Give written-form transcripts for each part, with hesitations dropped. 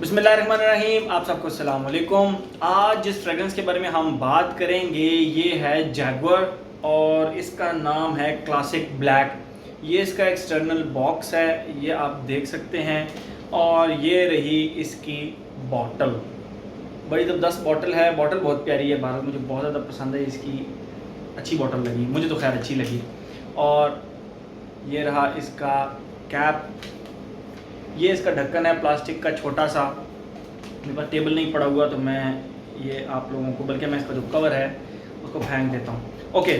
बिस्मिल्लाहिर्रहमानिर्रहीम। आप सबको अस्सलाम वालेकुम। आज जिस फ्रेगरेंस के बारे में हम बात करेंगे ये है जैगुआर और इसका नाम है क्लासिक ब्लैक। ये इसका एक्सटर्नल बॉक्स है, ये आप देख सकते हैं। और ये रही इसकी बॉटल, बड़ी ज़बरदस्त बॉटल है। बॉटल बहुत प्यारी है, भारत मुझे बहुत ज़्यादा पसंद है, इसकी अच्छी बॉटल लगी, मुझे तो खैर अच्छी लगी। और ये रहा इसका कैप, ये इसका ढक्कन है प्लास्टिक का छोटा सा। मेरे पास टेबल नहीं पड़ा हुआ तो मैं ये आप लोगों को, बल्कि मैं इसका जो कवर है उसको फेंक देता हूँ। ओके,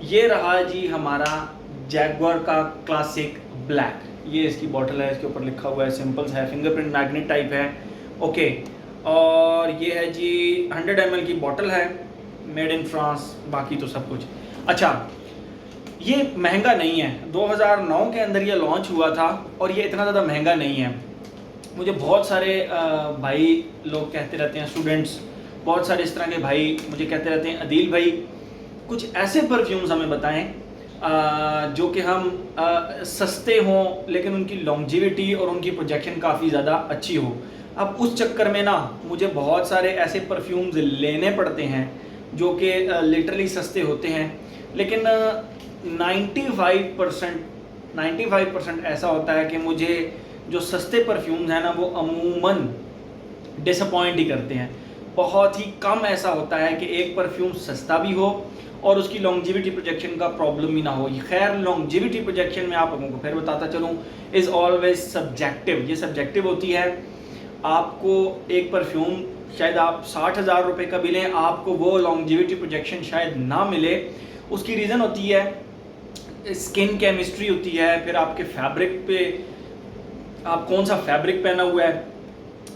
ये रहा जी हमारा जैगुआर का क्लासिक ब्लैक। ये इसकी बॉटल है, इसके ऊपर लिखा हुआ है, सिंपल्स है, फिंगरप्रिंट मैग्नेट टाइप है। ओके, और ये है जी 100 ml की बॉटल है, मेड इन फ्रांस, बाकी तो सब कुछ अच्छा। ये महंगा नहीं है, 2009 के अंदर ये लॉन्च हुआ था और ये इतना ज़्यादा महंगा नहीं है। मुझे बहुत सारे भाई लोग कहते रहते हैं, स्टूडेंट्स बहुत सारे इस तरह के भाई मुझे कहते रहते हैं, अदील भाई कुछ ऐसे परफ्यूम्स हमें बताएं जो कि हम सस्ते हों लेकिन उनकी लॉन्जिविटी और उनकी प्रोजेक्शन काफ़ी ज़्यादा अच्छी हो। अब उस चक्कर में ना मुझे बहुत सारे ऐसे परफ्यूम्स लेने पड़ते हैं जो कि लिटरली सस्ते होते हैं, लेकिन 95% ऐसा होता है कि मुझे जो सस्ते परफ्यूम्स हैं ना वो अमूमन डिसअपॉइंट ही करते हैं। बहुत ही कम ऐसा होता है कि एक परफ्यूम सस्ता भी हो और उसकी लॉन्जिविटी प्रोजेक्शन का प्रॉब्लम भी ना हो। खैर, लॉन्जिविटी प्रोजेक्शन में आप लोगों को फिर बताता चलूँ इज़ ऑलवेज सब्जेक्टिव, ये सब्जेक्टिव होती है। आपको एक परफ्यूम शायद आप 60,000 रुपये का भी लें, आपको वो लॉन्जिविटी प्रोजेक्शन शायद ना मिले। उसकी रीज़न होती है स्किन केमिस्ट्री होती है, फिर आपके फैब्रिक पे आप कौन सा फैब्रिक पहना हुआ है,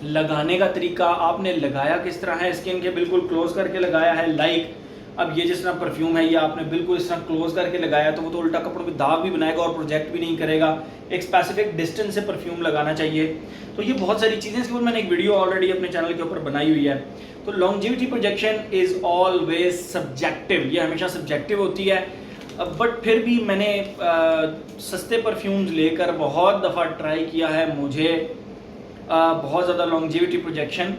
लगाने का तरीका, आपने लगाया किस तरह है, स्किन के बिल्कुल क्लोज करके लगाया है। अब ये जिस तरह परफ्यूम है ये आपने बिल्कुल इस तरह क्लोज करके लगाया तो वो तो उल्टा कपड़ों पे दाग भी बनाएगा और प्रोजेक्ट भी नहीं करेगा। एक स्पेसिफिक डिस्टेंस से परफ्यूम लगाना चाहिए। तो ये बहुत सारी चीज़ें, इसके ऊपर मैंने एक वीडियो ऑलरेडी अपने चैनल के ऊपर बनाई हुई है। तो longevity projection is always subjective, ये हमेशा सब्जेक्टिव होती है। बट फिर भी मैंने सस्ते परफ्यूम्स लेकर बहुत दफ़ा ट्राई किया है, मुझे बहुत ज़्यादा लॉन्जिविटी प्रोजेक्शन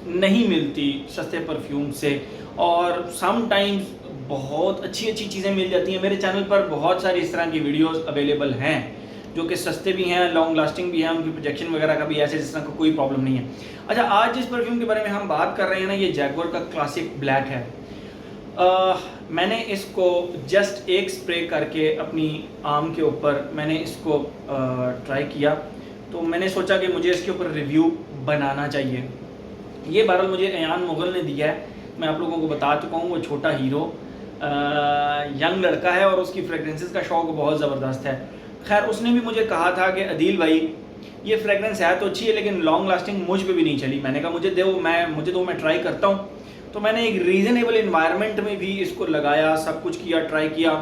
नहीं मिलती सस्ते परफ्यूम से। और समटाइम्स बहुत अच्छी अच्छी चीज़ें मिल जाती हैं। मेरे चैनल पर बहुत सारी इस तरह की वीडियोस अवेलेबल हैं जो कि सस्ते भी हैं, लॉन्ग लास्टिंग भी हैं, उनकी प्रोजेक्शन वगैरह का भी ऐसे जिस तरह का कोई प्रॉब्लम नहीं है। अच्छा, आज जिस परफ्यूम के बारे में हम बात कर रहे हैं ना, ये जैगुआर का क्लासिक ब्लैक है। मैंने इसको जस्ट एक स्प्रे करके अपनी आर्म के ऊपर मैंने इसको ट्राई किया, तो मैंने सोचा कि मुझे इसके ऊपर रिव्यू बनाना चाहिए। ये बहरहाल मुझे अयान मुगल ने दिया है, मैं आप लोगों को बता चुका हूँ। वो छोटा हीरो यंग लड़का है और उसकी फ्रेगरेंसेस का शौक़ बहुत ज़बरदस्त है। खैर, उसने भी मुझे कहा था कि अदील भाई ये फ्रेगरेंस है तो अच्छी है लेकिन लॉन्ग लास्टिंग मुझ पे भी नहीं चली। मैंने कहा मुझे दो, मैं ट्राई करता हूँ। तो मैंने एक रीज़नेबल इन्वायरमेंट में भी इसको लगाया, सब कुछ किया, ट्राई किया।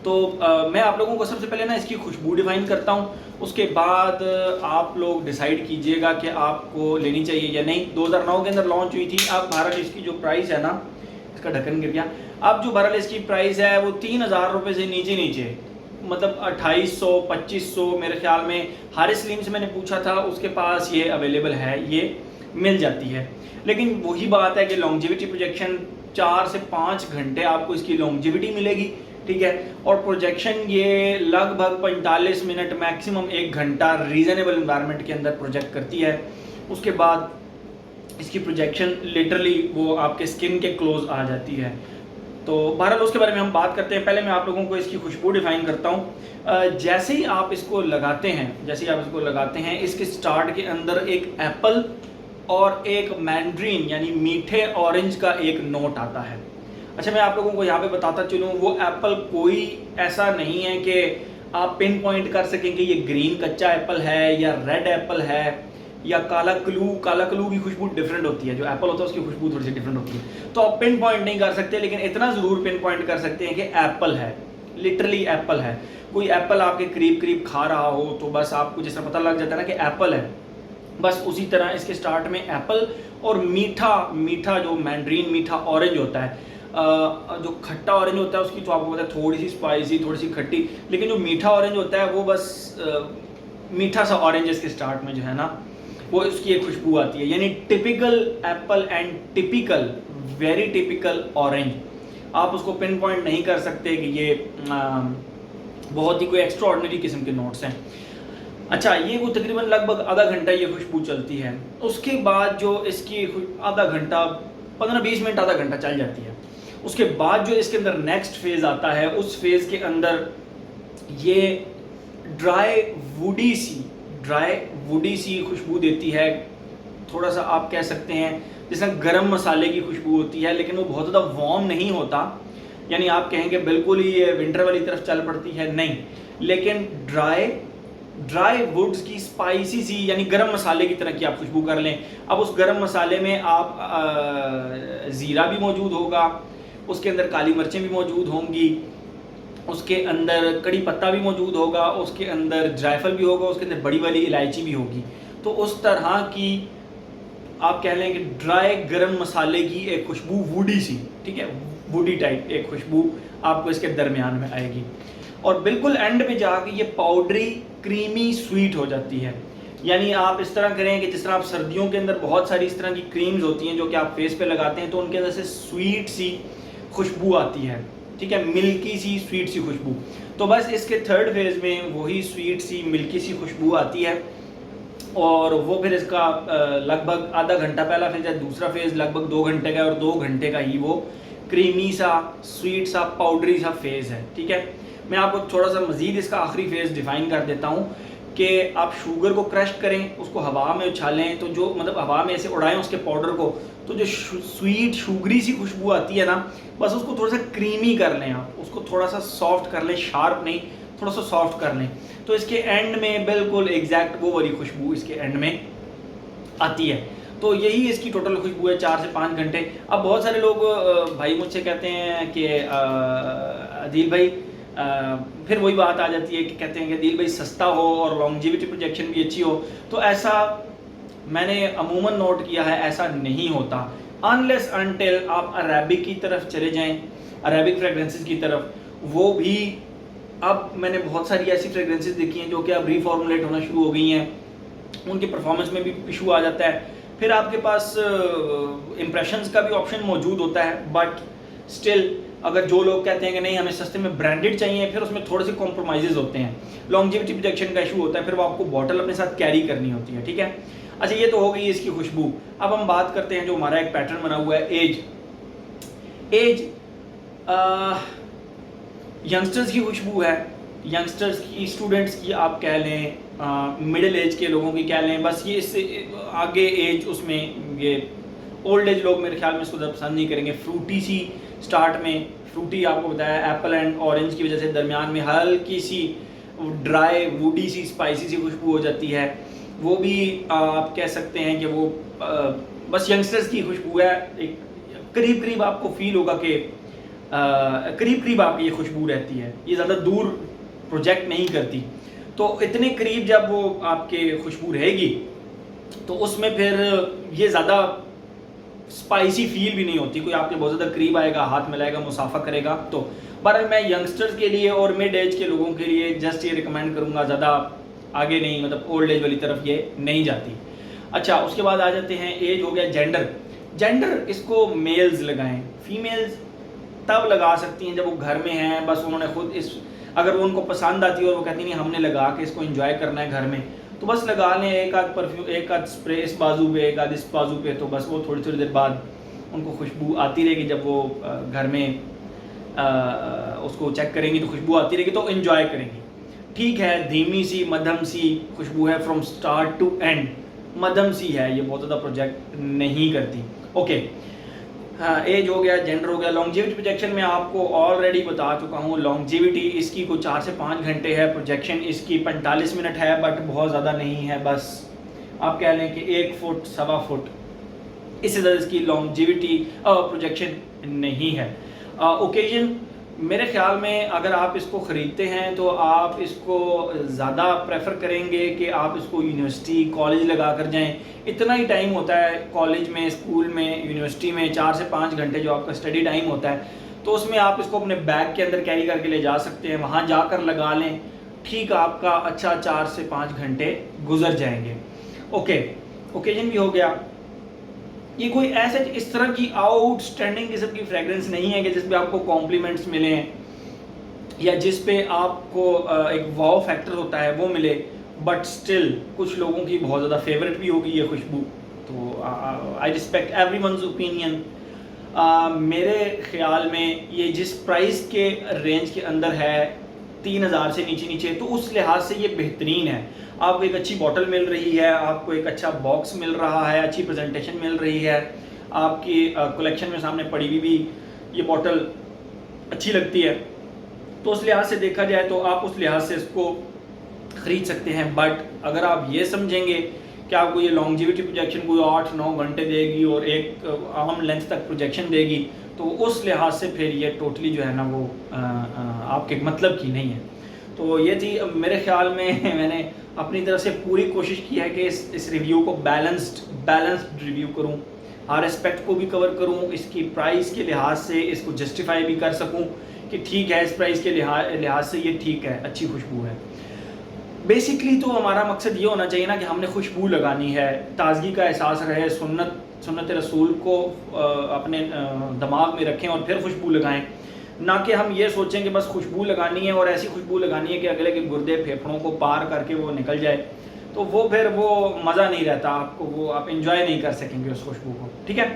तो मैं आप लोगों को सबसे पहले ना इसकी खुशबू डिफाइन करता हूँ, उसके बाद आप लोग डिसाइड कीजिएगा कि आपको लेनी चाहिए या नहीं। 2009 के अंदर लॉन्च हुई थी। अब बहरहाल इसकी जो प्राइस है ना, इसका ढक्कन गिर गया। अब जो बहरहाल इसकी प्राइस है वो 3,000 रुपये से नीचे, मतलब 2800 2500 मेरे ख्याल में। हारिस सलीम से मैंने पूछा था, उसके पास ये अवेलेबल है, ये मिल जाती है। लेकिन वही बात है कि लॉन्जिविटी प्रोजेक्शन 4 से 5 घंटे आपको इसकी लॉन्जिविटी मिलेगी, ठीक है। और प्रोजेक्शन ये लगभग 45 मिनट मैक्सिमम 1 घंटा रीज़नेबल एनवायरनमेंट के अंदर प्रोजेक्ट करती है। उसके बाद इसकी प्रोजेक्शन लिटरली वो आपके स्किन के क्लोज आ जाती है। तो बहरहाल उसके बारे में हम बात करते हैं। पहले मैं आप लोगों को इसकी खुशबू डिफाइन करता हूँ। जैसे ही आप इसको लगाते हैं, इसके स्टार्ट के अंदर एक एप्पल और एक मैंड्रीन यानी मीठे ऑरेंज का एक नोट आता है। अच्छा, मैं आप लोगों को यहाँ पे बताता चलूँ, वो एप्पल कोई ऐसा नहीं है कि आप पिन पॉइंट कर सकें कि ये ग्रीन कच्चा एप्पल है या रेड एप्पल है या काला कलू की खुशबू डिफरेंट होती है। जो एप्पल होता है उसकी खुशबू थोड़ी सी डिफरेंट होती है। तो आप पिन पॉइंट नहीं कर सकते, लेकिन इतना ज़रूर पिन पॉइंट कर सकते हैं कि एप्पल है, लिटरली एप्पल है। कोई एप्पल आपके करीब खा रहा हो तो बस आपको जैसा पता लग जाता है ना कि एप्पल है, बस उसी तरह इसके स्टार्ट में एप्पल और मीठा जो मैंड्रीन मीठा ऑरेंज होता है। जो खट्टा ऑरेंज होता है उसकी तो आपको पता है थोड़ी सी स्पाइसी, थोड़ी सी खट्टी, लेकिन जो मीठा ऑरेंज होता है वो बस मीठा सा ऑरेंज इसके स्टार्ट में जो है ना वो उसकी एक खुशबू आती है। यानी typical Apple and typical, very typical orange. आप उसको पिन पॉइंट नहीं कर सकते कि ये बहुत ही कोई एक्स्ट्रा ऑर्डिनरी किस्म के नोट्स हैं। अच्छा, ये वो तकरीबन लगभग आधा घंटा ये खुशबू चलती है। उसके बाद जो इसकी आधा घंटा 15-20 मिनट आधा घंटा चल जाती है। उसके बाद जो इसके अंदर नेक्स्ट फेज़ आता है, उस फेज़ के अंदर ये ड्राई वुडी सी खुशबू देती है। थोड़ा सा आप कह सकते हैं जैसे गरम मसाले की खुशबू होती है, लेकिन वो बहुत ज़्यादा वार्म नहीं होता। यानी आप कहेंगे बिल्कुल ही ये विंटर वाली तरफ चल पड़ती है, नहीं, लेकिन ड्राई वुड्स की स्पाइसी सी, यानी गरम मसाले की तरह की आप खुशबू कर लें। अब उस गरम मसाले में आप ज़ीरा भी मौजूद होगा, उसके अंदर काली मिर्चें भी मौजूद होंगी, उसके अंदर कड़ी पत्ता भी मौजूद होगा, उसके अंदर जायफल भी होगा, उसके अंदर बड़ी वाली इलायची भी होगी। तो उस तरह की आप कह लें कि ड्राई गरम मसाले की एक खुशबू वुडी सी, ठीक है, वुडी टाइप एक खुशबू आपको इसके दरमियान में आएगी। और बिल्कुल एंड पे जाके ये पाउडरी क्रीमी स्वीट हो जाती है। यानी आप इस तरह करें कि जिस तरह आप सर्दियों के अंदर बहुत सारी इस तरह की क्रीम्स होती हैं जो कि आप फेस पे लगाते हैं, तो उनके अंदर से स्वीट सी खुशबू आती है, ठीक है, मिल्की सी स्वीट सी खुशबू। तो बस इसके थर्ड फेज़ में वही स्वीट सी मिल्की सी खुशबू आती है। और वो फिर इसका लगभग आधा घंटा पहला फेज़ है, दूसरा फेज़ लगभग 2 घंटे का है, और 2 घंटे का ही वो क्रीमी सा स्वीट सा पाउडरी सा फेज़ है, ठीक है। मैं आपको थोड़ा सा मज़ीद इसका आखिरी फेज़ डिफ़ाइन कर देता हूँ कि आप शुगर को क्रश करें, उसको हवा में उछालें, तो जो मतलब हवा में ऐसे उड़ाएं उसके पाउडर को, तो जो स्वीट शुगरी सी खुशबू आती है ना, बस उसको थोड़ा सा क्रीमी कर लें, आप उसको थोड़ा सा सॉफ्ट कर लें, शार्प नहीं, थोड़ा सा सॉफ्ट कर लें, तो इसके एंड में बिल्कुल एग्जैक्ट वो वाली खुशबू इसके एंड में आती है। तो यही इसकी टोटल खुशबू है 4 से 5 घंटे। अब बहुत सारे लोग भाई मुझसे कहते हैं कि अदील भाई, फिर वही बात आ जाती है कि कहते हैं कि अदील भाई सस्ता हो और लॉन्जिविटी प्रोजेक्शन भी अच्छी हो। तो ऐसा मैंने अमूमन नोट किया है, ऐसा नहीं होता अनलेस अनटिल आप अरेबिक की तरफ चले जाएं, अरेबिक फ्रेगरेंसेस की तरफ। वो भी अब मैंने बहुत सारी ऐसी फ्रेगरेंसेस देखी हैं जो कि अब रीफॉर्मुलेट होना शुरू हो गई हैं, उनकी परफॉर्मेंस में भी इशू आ जाता है। फिर आपके पास इम्प्रेशंस का भी ऑप्शन मौजूद होता है, बट स्टिल अगर जो लोग कहते हैं कि नहीं हमें सस्ते में ब्रांडेड चाहिए, फिर उसमें थोड़े से कॉम्प्रोमाइज़ होते हैं, लॉन्जिविटी प्रोजेक्शन का इशू होता है, फिर वो आपको बॉटल अपने साथ कैरी करनी होती है, ठीक है। अच्छा, ये तो हो गई इसकी खुशबू। अब हम बात करते हैं जो हमारा एक पैटर्न बना हुआ है, एज यंगस्टर्स की खुशबू है, यंगस्टर्स की, स्टूडेंट्स की आप कह लें, मिडिल एज के लोगों की कह लें, बस ये इससे आगे एज उसमें ये ओल्ड एज लोग मेरे ख्याल में इसको ज़्यादा पसंद नहीं करेंगे। फ्रूटी सी स्टार्ट में, फ्रूटी आपको बताया एप्पल एंड ऑरेंज की वजह से, दरमियान में हल्की सी ड्राई वुडी सी स्पाइसी सी खुशबू हो जाती है। वो भी आप कह सकते हैं कि वो बस यंगस्टर्स की खुशबू है, एक करीब करीब आपको फील होगा कि करीब करीब आपकी ये खुशबू रहती है, ये ज़्यादा दूर प्रोजेक्ट नहीं करती। तो इतने करीब जब वो आपके खुशबू रहेगी तो उसमें फिर ये ज़्यादा स्पाइसी फील भी नहीं होती, कोई आपके बहुत ज़्यादा करीब आएगा, हाथ मिलाएगा, मुसाफा करेगा। तो पर मैं यंगस्टर्स के लिए और मिड एज के लोगों के लिए जस्ट ये रिकमेंड करूँगा, ज़्यादा आगे नहीं, मतलब ओल्ड एज वाली तरफ ये नहीं जाती। अच्छा, उसके बाद आ जाते हैं एज हो गया, जेंडर इसको मेल्स लगाएं, फीमेल्स तब लगा सकती हैं जब वो घर में हैं, बस उन्होंने खुद इस, अगर वो उनको पसंद आती है और वो कहती नहीं हमने लगा के इसको एंजॉय करना है घर में, तो बस लगा लें एक आध परफ्यूम, एक आध स्प्रे इस बाजू पे, एक आध इस बाजू पे, तो बस वो थोड़ी थोड़ी देर बाद उनको खुशबू आती रहेगी। जब वो घर में उसको चेक करेंगी तो खुशबू आती रहेगी, तो एंजॉय करेंगी। ठीक है, धीमी सी मध्यम सी खुशबू है, फ्रॉम स्टार्ट टू एंड मध्यम सी है, ये बहुत ज़्यादा प्रोजेक्ट नहीं करती। ओके, एज हो गया, जेंडर हो गया। लॉन्जिविटी प्रोजेक्शन में आपको ऑलरेडी बता चुका हूँ, लॉन्जिविटी इसकी को 4 से 5 घंटे है, प्रोजेक्शन इसकी 45 मिनट है, बट बहुत ज़्यादा नहीं है, बस आप कह लें कि 1 फुट 1.25 फुट, इससे ज़्यादा इसकी लॉन्जिविटी प्रोजेक्शन नहीं है। ओकेजन मेरे ख्याल में अगर आप इसको ख़रीदते हैं तो आप इसको ज़्यादा प्रेफर करेंगे कि आप इसको यूनिवर्सिटी कॉलेज लगा कर जाएँ। इतना ही टाइम होता है कॉलेज में, स्कूल में, यूनिवर्सिटी में, 4 से 5 घंटे जो आपका स्टडी टाइम होता है, तो उसमें आप इसको अपने बैग के अंदर कैरी करके ले जा सकते हैं, वहाँ जाकर लगा लें, ठीक आपका अच्छा 4 से 5 घंटे गुजर जाएंगे। ओके, ओकेजन भी हो गया। ये कोई ऐसे इस तरह की आउटस्टैंडिंग किस्म की फ्रेगरेंस नहीं है कि जिस पे आपको कॉम्प्लीमेंट्स मिले या जिस पे आपको एक वाव फैक्टर होता है वो मिले, बट स्टिल कुछ लोगों की बहुत ज़्यादा फेवरेट भी होगी ये खुशबू। तो आई रिस्पेक्ट एवरीवन्स ओपिनियन। मेरे ख्याल में ये जिस प्राइस के रेंज के अंदर है 3000 से नीचे नीचे, तो उस लिहाज से ये बेहतरीन है। आपको एक अच्छी बॉटल मिल रही है, आपको एक अच्छा बॉक्स मिल रहा है, अच्छी प्रेजेंटेशन मिल रही है, आपकी कलेक्शन में सामने पड़ी हुई भी ये बॉटल अच्छी लगती है, तो उस लिहाज से देखा जाए तो आप उस लिहाज से इसको ख़रीद सकते हैं। बट अगर आप ये समझेंगे कि आपको ये लॉन्जिविटी प्रोजेक्शन कोई 8-9 घंटे देगी और एक आर्म लेंथ तक प्रोजेक्शन देगी, तो उस लिहाज से फिर ये टोटली जो है ना वो आपके मतलब की नहीं है। तो ये थी मेरे ख्याल में मैंने अपनी तरफ से पूरी कोशिश की है कि इस रिव्यू को बैलेंस्ड रिव्यू करूं, हर एस्पेक्ट को भी कवर करूं, इसकी प्राइस के लिहाज से इसको जस्टिफाई भी कर सकूं कि ठीक है इस प्राइस के लिहाज से ये ठीक है, अच्छी खुशबू है। बेसिकली तो हमारा मकसद ये होना चाहिए ना कि हमने खुशबू लगानी है, ताज़गी का एहसास रहे, सुन्नत रसूल को अपने दिमाग में रखें और फिर खुशबू लगाएं, ना कि हम ये सोचें कि बस खुशबू लगानी है और ऐसी खुशबू लगानी है कि अगले के गुर्दे फेफड़ों को पार करके वो निकल जाए, तो वो फिर वो मज़ा नहीं रहता, आपको वो आप इंजॉय नहीं कर सकेंगे उस खुशबू को। ठीक है,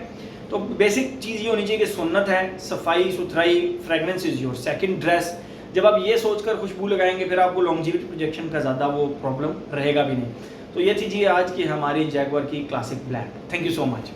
तो बेसिक चीज़ ये होनी चाहिए कि सुन्नत है, सफाई सुथराई, fragrance is your second dress. जब आप ये सोचकर खुशबू लगाएंगे फिर आपको लॉन्जिविटी प्रोजेक्शन का ज़्यादा वो प्रॉब्लम रहेगा भी नहीं। तो ये थी जी आज की हमारी जैगुआर की classic black. Thank you so much.